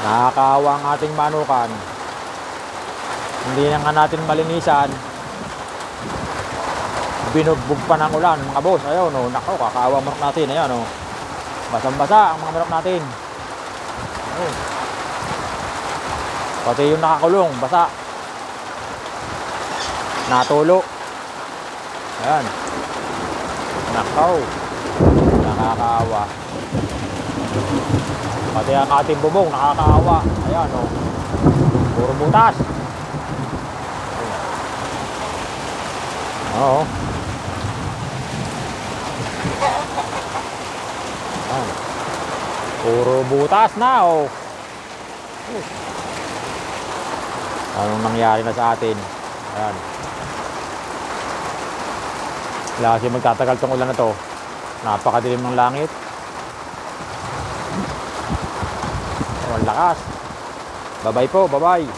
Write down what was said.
Nakakaawa ang ating manukan. Hindi na nga natin malinisan. Binugbog pa ng ulan mga boss. Ayun o, nako, kakaawa manok natin. Ayan o, basang-basa ang mga manok natin. Ayun. Pati yung nakakulong, basa. Natulo. Ayan. Nakaw. Nakakaawa. Pati ang ating bubong, nakakaawa. Ayan o, puro butas. Oo. Ayan. Puro butas na o. Anong nangyari na sa atin? Ayan. Wala kasi magtatagal tong ulan na to. Napakadilim ng langit. Ang lakas. Bye-bye po, bye-bye.